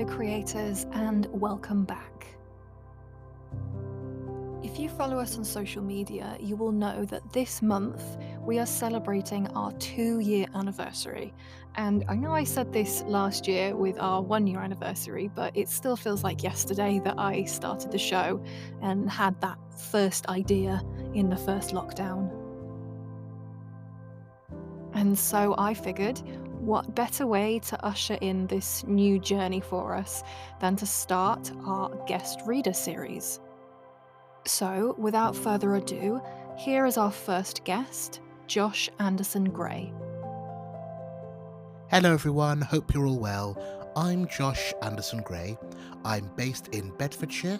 Hello creators, and welcome back. If you follow us on social media, you will know that this month we are celebrating our 2-year anniversary. And I know I said this last year with our 1-year anniversary, but it still feels like yesterday that I started the show and had that first idea in the first lockdown. And so I figured, what better way to usher in this new journey for us than to start our guest reader series? So, without further ado, here is our first guest, Josh Anderson Gray. Hello everyone, hope you're all well. I'm Josh Anderson Gray. I'm based in Bedfordshire.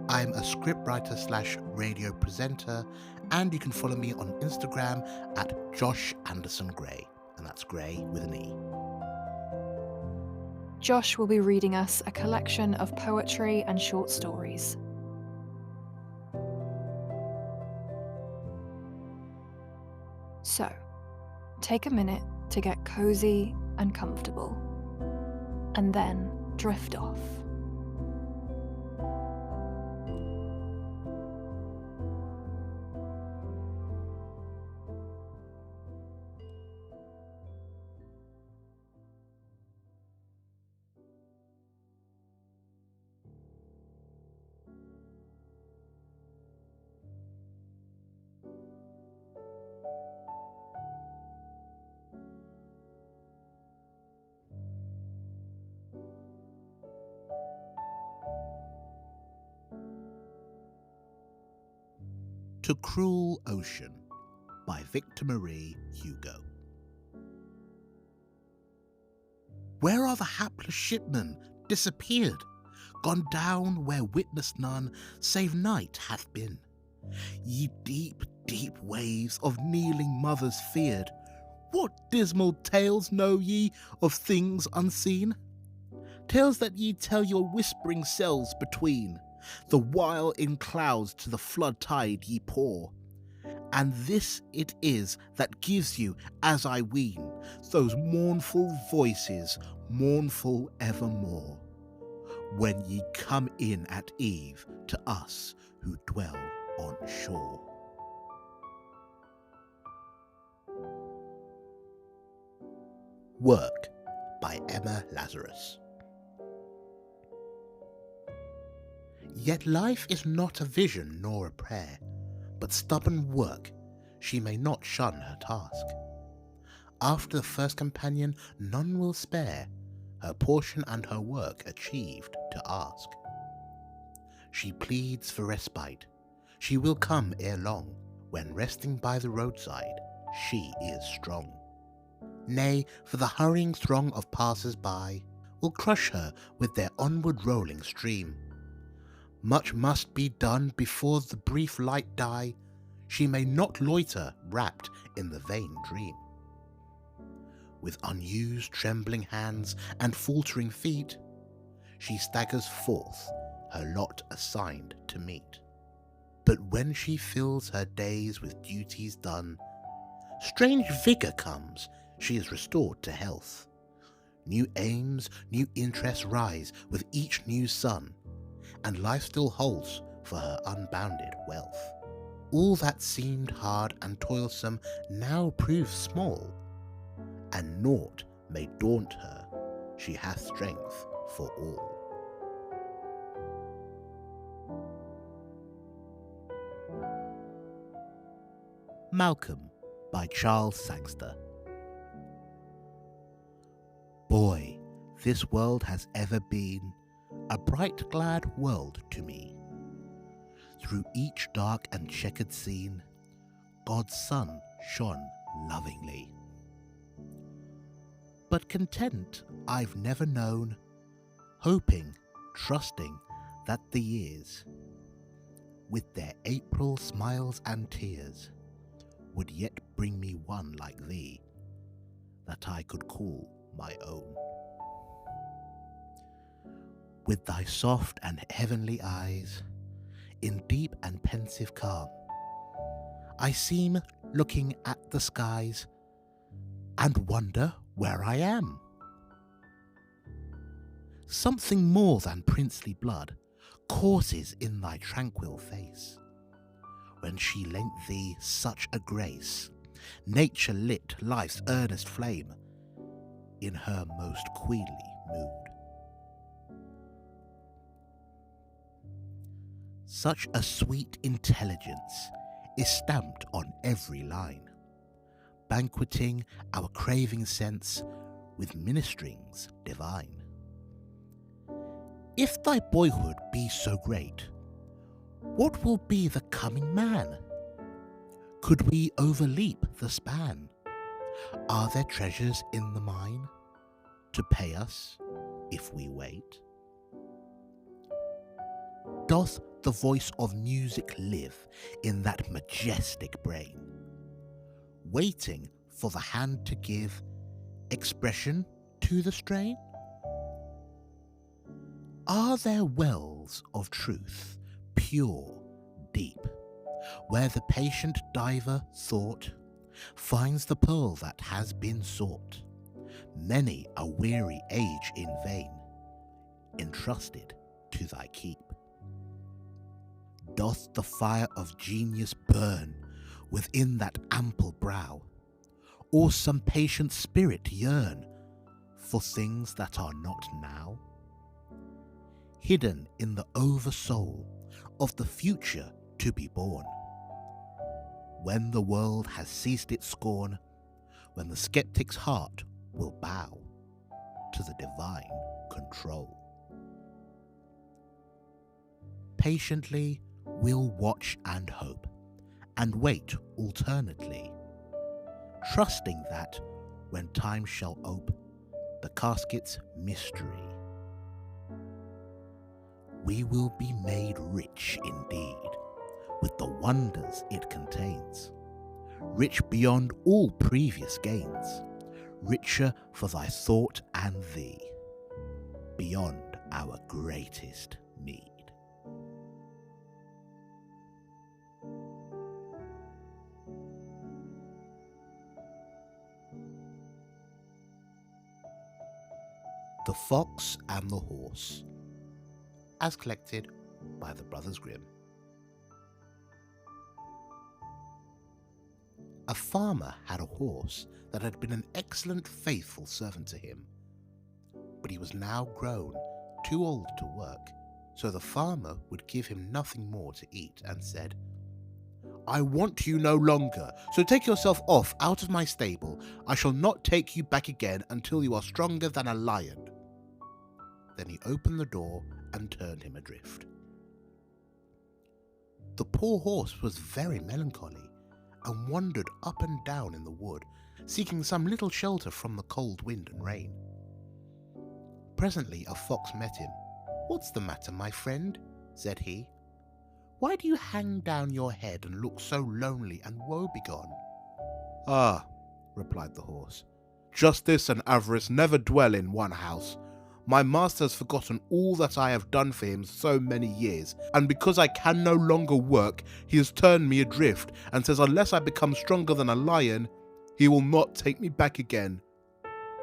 I'm a scriptwriter / radio presenter, and you can follow me on Instagram at Josh Anderson Gray, and that's Gray with an E. Josh will be reading us a collection of poetry and short stories. So, take a minute to get cozy and comfortable, and then drift off. To Cruel Ocean by Victor Hugo. Where are the hapless shipmen disappeared, gone down where witness none save night hath been? Ye deep, deep waves of kneeling mothers feared, what dismal tales know ye of things unseen? Tales that ye tell your whispering selves between, the while in clouds to the flood tide ye pour. And this it is that gives you, as I ween, those mournful voices, mournful evermore, when ye come in at eve to us who dwell on shore. Work by Emma Lazarus. Yet life is not a vision nor a prayer, but stubborn work, she may not shun her task. After the first companion none will spare, her portion and her work achieved to ask. She pleads for respite, she will come ere long, when resting by the roadside she is strong. Nay, for the hurrying throng of passers-by will crush her with their onward rolling stream. Much must be done before the brief light die, she may not loiter wrapped in the vain dream. With unused trembling hands and faltering feet, she staggers forth her lot assigned to meet. But when she fills her days with duties done, strange vigour comes, she is restored to health. New aims, new interests rise with each new sun, and life still holds for her unbounded wealth. All that seemed hard and toilsome now proves small, and naught may daunt her, she hath strength for all. Malcolm by Charles Sagster. Boy, this world has ever been a bright glad world to me. Through each dark and checkered scene, God's sun shone lovingly. But content I've never known, hoping, trusting that the years, with their April smiles and tears, would yet bring me one like thee, that I could call my own. With thy soft and heavenly eyes, in deep and pensive calm, I seem looking at the skies, and wonder where I am. Something more than princely blood courses in thy tranquil face, when she lent thee such a grace. Nature lit life's earnest flame in her most queenly mood. Such a sweet intelligence is stamped on every line, banqueting our craving sense with ministerings divine. If thy boyhood be so great, what will be the coming man? Could we overleap the span? Are there treasures in the mine to pay us if we wait? Doth the voice of music live in that majestic brain, waiting for the hand to give expression to the strain? Are there wells of truth, pure, deep, where the patient diver thought finds the pearl that has been sought, many a weary age in vain, entrusted to thy keep? Doth the fire of genius burn within that ample brow, or some patient spirit yearn for things that are not now? Hidden in the oversoul of the future to be born, when the world has ceased its scorn, when the skeptic's heart will bow to the divine control. Patiently we'll watch and hope, and wait alternately, trusting that when time shall ope the casket's mystery, we will be made rich indeed with the wonders it contains, rich beyond all previous gains, richer for thy thought and thee, beyond our greatest need. The Fox and the Horse, as collected by the Brothers Grimm. A farmer had a horse that had been an excellent, faithful servant to him, but he was now grown too old to work, so the farmer would give him nothing more to eat and said, "I want you no longer, so take yourself off out of my stable. I shall not take you back again until you are stronger than a lion." Then he opened the door and turned him adrift. The poor horse was very melancholy, and wandered up and down in the wood, seeking some little shelter from the cold wind and rain. Presently a fox met him. "What's the matter, my friend?" said he. "Why do you hang down your head and look so lonely and woebegone?" "Ah," replied the horse, "justice and avarice never dwell in one house. My master has forgotten all that I have done for him so many years, and because I can no longer work, he has turned me adrift, and says unless I become stronger than a lion, he will not take me back again.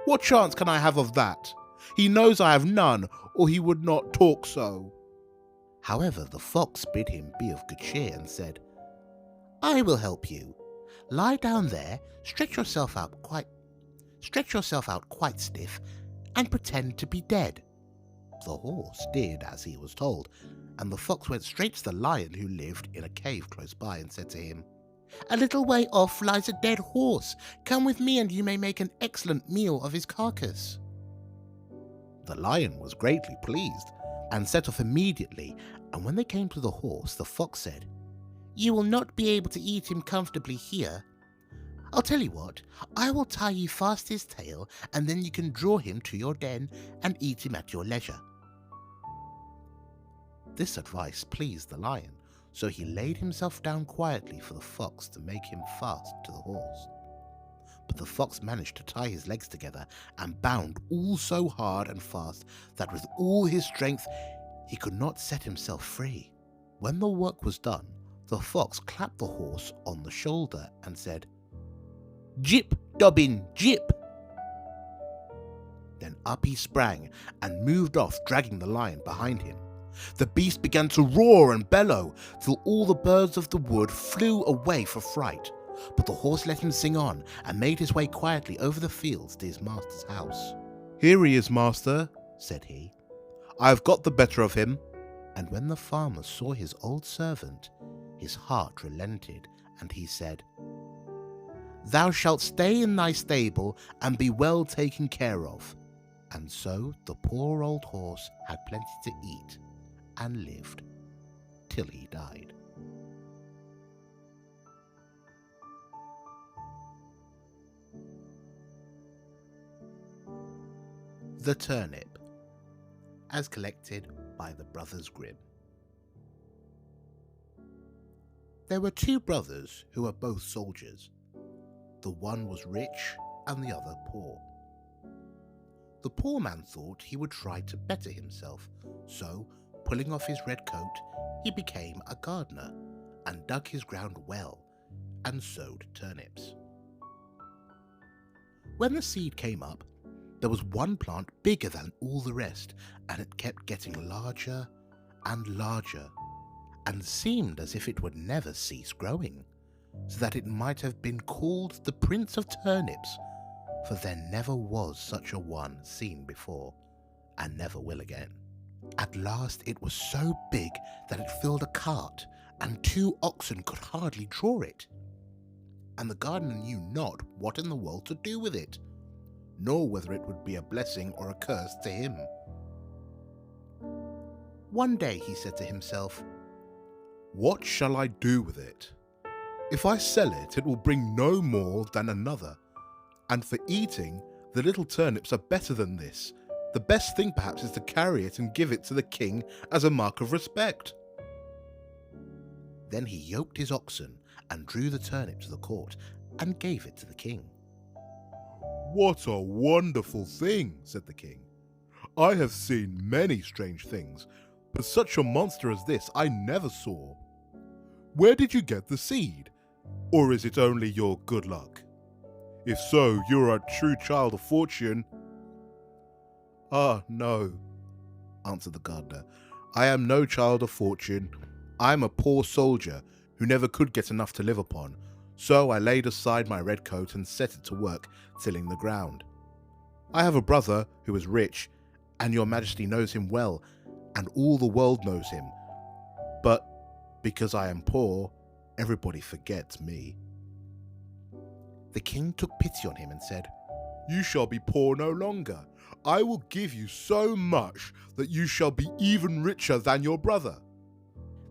What chance can I have of that? He knows I have none, or he would not talk so." However, the fox bid him be of good cheer and said, "I will help you. Lie down there, stretch yourself out quite stiff, and pretend to be dead." The horse did as he was told, and the fox went straight to the lion, who lived in a cave close by, and said to him, "A little way off lies a dead horse. Come with me and you may make an excellent meal of his carcass." The lion was greatly pleased, and set off immediately, and when they came to the horse, the fox said, "You will not be able to eat him comfortably here. I'll tell you what, I will tie you fast his tail, and then you can draw him to your den and eat him at your leisure." This advice pleased the lion, so he laid himself down quietly for the fox to make him fast to the horse. But the fox managed to tie his legs together and bound all so hard and fast that with all his strength he could not set himself free. When the work was done, the fox clapped the horse on the shoulder and said, "Jip, Dobbin, jip!" Then up he sprang and moved off, dragging the lion behind him. The beast began to roar and bellow till all the birds of the wood flew away for fright. But the horse let him sing on and made his way quietly over the fields to his master's house. "Here he is, master," said he. "I have got the better of him." And when the farmer saw his old servant, his heart relented, and he said, "Thou shalt stay in thy stable and be well taken care of." And so the poor old horse had plenty to eat and lived till he died. The Turnip, as collected by the Brothers Grimm. There were two brothers who were both soldiers. The one was rich and the other poor. The poor man thought he would try to better himself, so, pulling off his red coat, he became a gardener and dug his ground well and sowed turnips. When the seed came up, there was one plant bigger than all the rest, and it kept getting larger and larger, and seemed as if it would never cease growing, so that it might have been called the Prince of Turnips, for there never was such a one seen before, and never will again. At last it was so big that it filled a cart, and 2 oxen could hardly draw it. And the gardener knew not what in the world to do with it, nor whether it would be a blessing or a curse to him. One day he said to himself, "What shall I do with it? If I sell it, it will bring no more than another. And for eating, the little turnips are better than this. The best thing perhaps is to carry it and give it to the king as a mark of respect." Then he yoked his oxen and drew the turnip to the court and gave it to the king. "What a wonderful thing," said the king. "I have seen many strange things, but such a monster as this I never saw. Where did you get the seed? Or is it only your good luck? If so, you are a true child of fortune." "Ah, no," answered the gardener. "I am no child of fortune. I am a poor soldier who never could get enough to live upon, so I laid aside my red coat and set it to work tilling the ground. I have a brother who is rich, and your majesty knows him well, and all the world knows him. But because I am poor, everybody forgets me." The king took pity on him and said, "You shall be poor no longer. I will give you so much that you shall be even richer than your brother."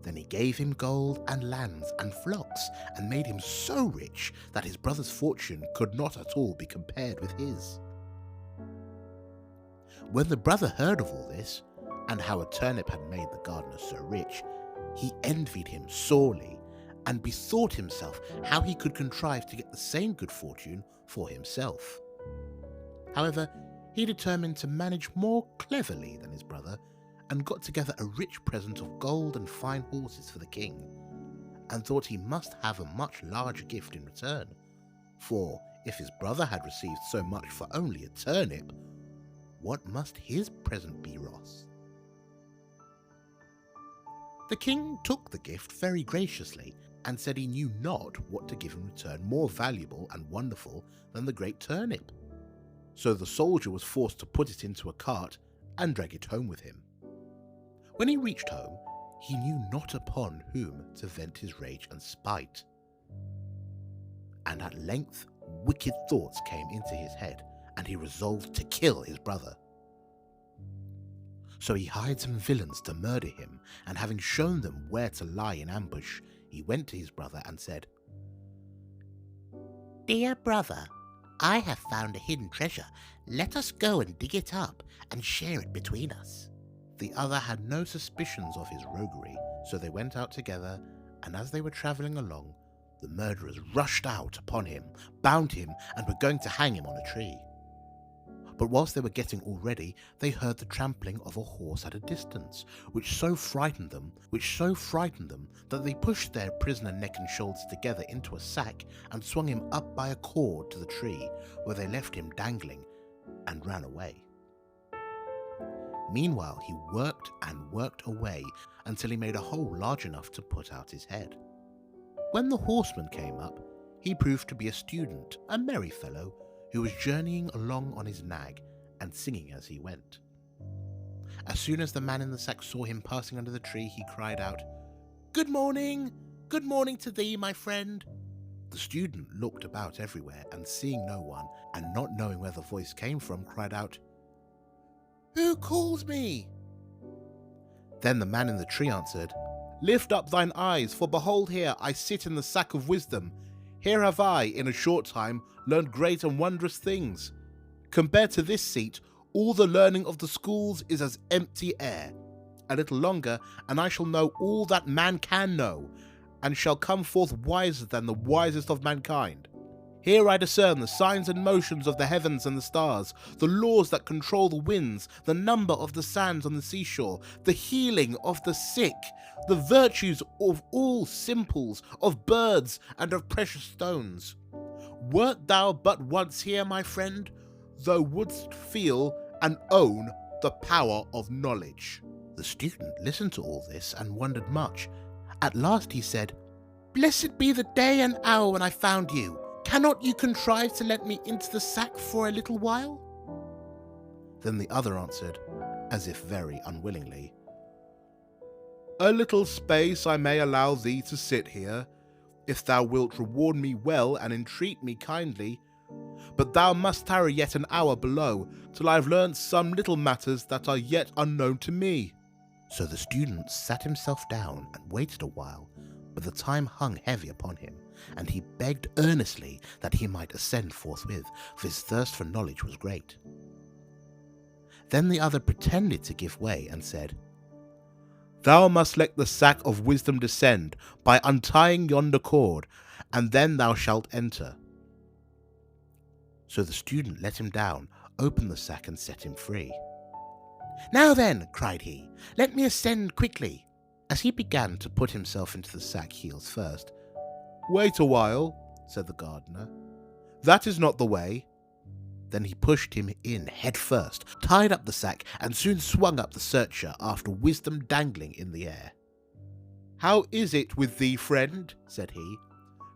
Then he gave him gold and lands and flocks, and made him so rich that his brother's fortune could not at all be compared with his. When the brother heard of all this, and how a turnip had made the gardener so rich, he envied him sorely, and bethought himself how he could contrive to get the same good fortune for himself. However, he determined to manage more cleverly than his brother, and got together a rich present of gold and fine horses for the king, and thought he must have a much larger gift in return, for if his brother had received so much for only a turnip, what must his present be, Ross? The king took the gift very graciously, and said he knew not what to give in return more valuable and wonderful than the great turnip. So the soldier was forced to put it into a cart and drag it home with him. When he reached home, he knew not upon whom to vent his rage and spite. And at length wicked thoughts came into his head, and he resolved to kill his brother. So he hired some villains to murder him, and having shown them where to lie in ambush, he went to his brother and said, "Dear brother, I have found a hidden treasure. Let us go and dig it up and share it between us." The other had no suspicions of his roguery, so they went out together, and as they were travelling along, the murderers rushed out upon him, bound him, and were going to hang him on a tree. But whilst they were getting all ready, they heard the trampling of a horse at a distance, which so frightened them that they pushed their prisoner neck and shoulders together into a sack and swung him up by a cord to the tree, where they left him dangling and ran away. Meanwhile, he worked and worked away until he made a hole large enough to put out his head. When the horseman came up, he proved to be a student, a merry fellow, who was journeying along on his nag and singing as he went. As soon as the man in the sack saw him passing under the tree, he cried out, "Good morning! Good morning to thee, my friend!" The student looked about everywhere, and seeing no one, and not knowing where the voice came from, cried out, "Who calls me?" Then the man in the tree answered, "Lift up thine eyes, for behold here I sit in the sack of wisdom. Here have I, in a short time, learned great and wondrous things. Compared to this seat, all the learning of the schools is as empty air. A little longer, and I shall know all that man can know, and shall come forth wiser than the wisest of mankind. Here I discern the signs and motions of the heavens and the stars, the laws that control the winds, the number of the sands on the seashore, the healing of the sick, the virtues of all simples, of birds and of precious stones. Wert thou but once here, my friend, thou wouldst feel and own the power of knowledge." The student listened to all this and wondered much. At last he said, "Blessed be the day and hour when I found you. Cannot you contrive to let me into the sack for a little while?" Then the other answered, as if very unwillingly, "A little space I may allow thee to sit here, if thou wilt reward me well and entreat me kindly. But thou must tarry yet an hour below, till I have learnt some little matters that are yet unknown to me." So the student sat himself down and waited a while, but the time hung heavy upon him, and he begged earnestly that he might ascend forthwith, for his thirst for knowledge was great. Then the other pretended to give way and said, "Thou must let the sack of wisdom descend by untying yonder cord, and then thou shalt enter." So the student let him down, opened the sack, and set him free. "Now then," cried he, "let me ascend quickly." As he began to put himself into the sack heels first, "Wait a while," said the gardener. "That is not the way." Then he pushed him in head first, tied up the sack, and soon swung up the searcher after wisdom dangling in the air. "How is it with thee, friend?" said he.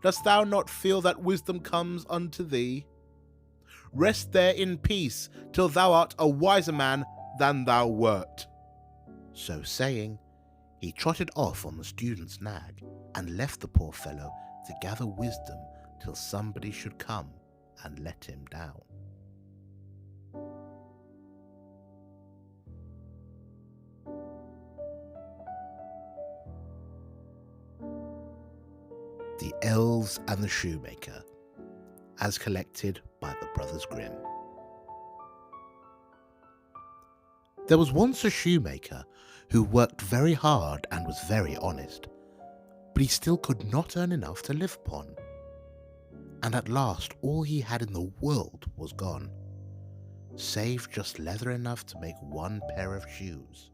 "Dost thou not feel that wisdom comes unto thee? Rest there in peace till thou art a wiser man than thou wert." So saying, he trotted off on the student's nag, and left the poor fellow to gather wisdom till somebody should come and let him down. The Elves and the Shoemaker, as collected by the Brothers Grimm. There was once a shoemaker who worked very hard and was very honest, but he still could not earn enough to live upon. And at last all he had in the world was gone, save just leather enough to make one pair of shoes.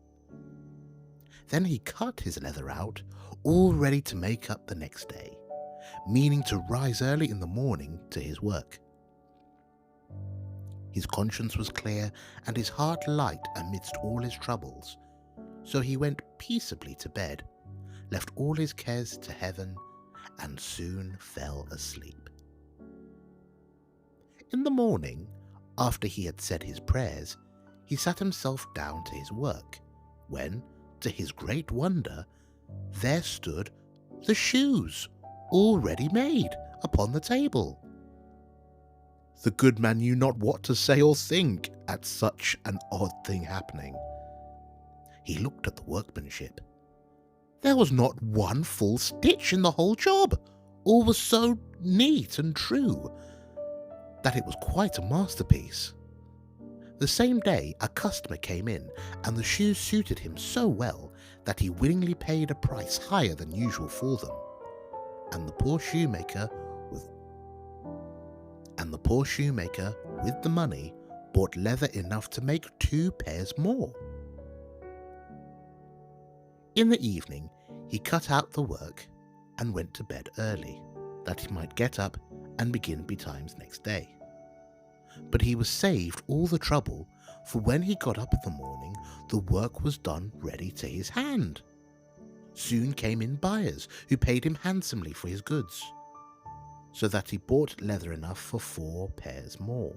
Then he cut his leather out, all ready to make up the next day, meaning to rise early in the morning to his work. His conscience was clear and his heart light amidst all his troubles, so he went peaceably to bed, left all his cares to heaven, and soon fell asleep. In the morning, after he had said his prayers, he sat himself down to his work, when, to his great wonder, there stood the shoes, already made, upon the table. The good man knew not what to say or think at such an odd thing happening. He looked at the workmanship. There was not one full stitch in the whole job. All was so neat and true that it was quite a masterpiece. The same day a customer came in, and the shoes suited him so well that he willingly paid a price higher than usual for them. And the poor shoemaker with the money bought leather enough to make 2 pairs more. In the evening he cut out the work and went to bed early, that he might get up and begin betimes next day. but he was saved all the trouble, for when he got up in the morning, the work was done ready to his hand. Soon came in buyers who paid him handsomely for his goods, so that he bought leather enough for 4 pairs more.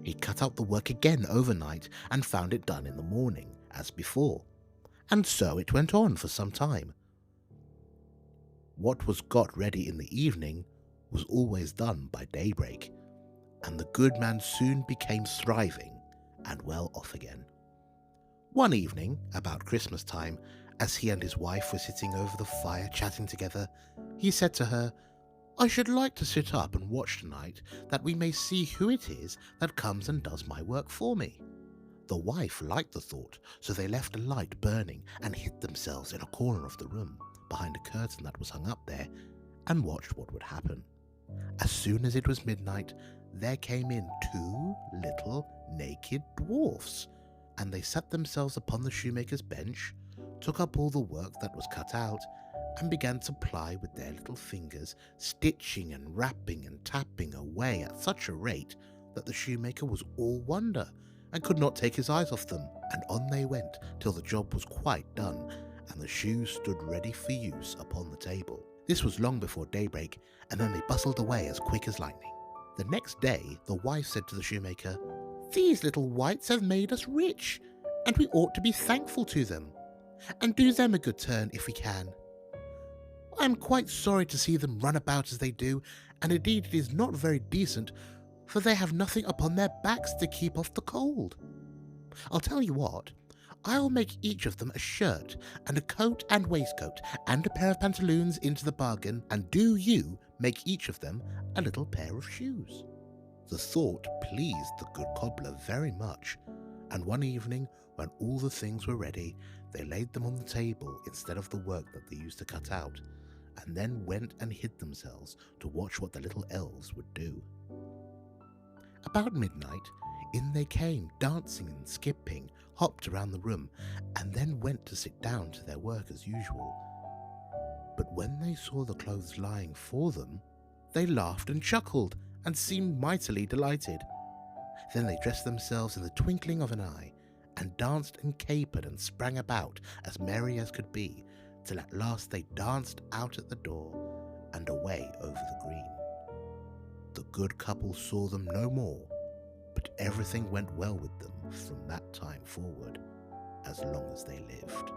He cut out the work again overnight and found it done in the morning, as before, and so it went on for some time. What was got ready in the evening was always done by daybreak, and the good man soon became thriving and well off again. One evening, about Christmas time, as he and his wife were sitting over the fire chatting together, he said to her, "I should like to sit up and watch tonight, that we may see who it is that comes and does my work for me." The wife liked the thought, so they left a light burning and hid themselves in a corner of the room, behind a curtain that was hung up there, and watched what would happen. As soon as it was midnight, there came in 2 little naked dwarfs, and they sat themselves upon the shoemaker's bench, took up all the work that was cut out, and began to ply with their little fingers, stitching and rapping and tapping away at such a rate that the shoemaker was all wonder, and could not take his eyes off them, and on they went till the job was quite done, and the shoes stood ready for use upon the table. This was long before daybreak, and then they bustled away as quick as lightning. The next day the wife said to the shoemaker, "These little wights have made us rich, and we ought to be thankful to them, and do them a good turn if we can. I am quite sorry to see them run about as they do, and indeed it is not very decent, for they have nothing upon their backs to keep off the cold. I'll tell you what, I'll make each of them a shirt, and a coat and waistcoat, and a pair of pantaloons into the bargain, and do you make each of them a little pair of shoes." The thought pleased the good cobbler very much, and one evening, when all the things were ready, they laid them on the table instead of the work that they used to cut out, and then went and hid themselves to watch what the little elves would do. About midnight, in they came, dancing and skipping, hopped around the room, and then went to sit down to their work as usual. But when they saw the clothes lying for them, they laughed and chuckled, and seemed mightily delighted. Then they dressed themselves in the twinkling of an eye, and danced and capered and sprang about as merry as could be, till at last they danced out at the door, and away over the green. The good couple saw them no more, but everything went well with them from that time forward, as long as they lived.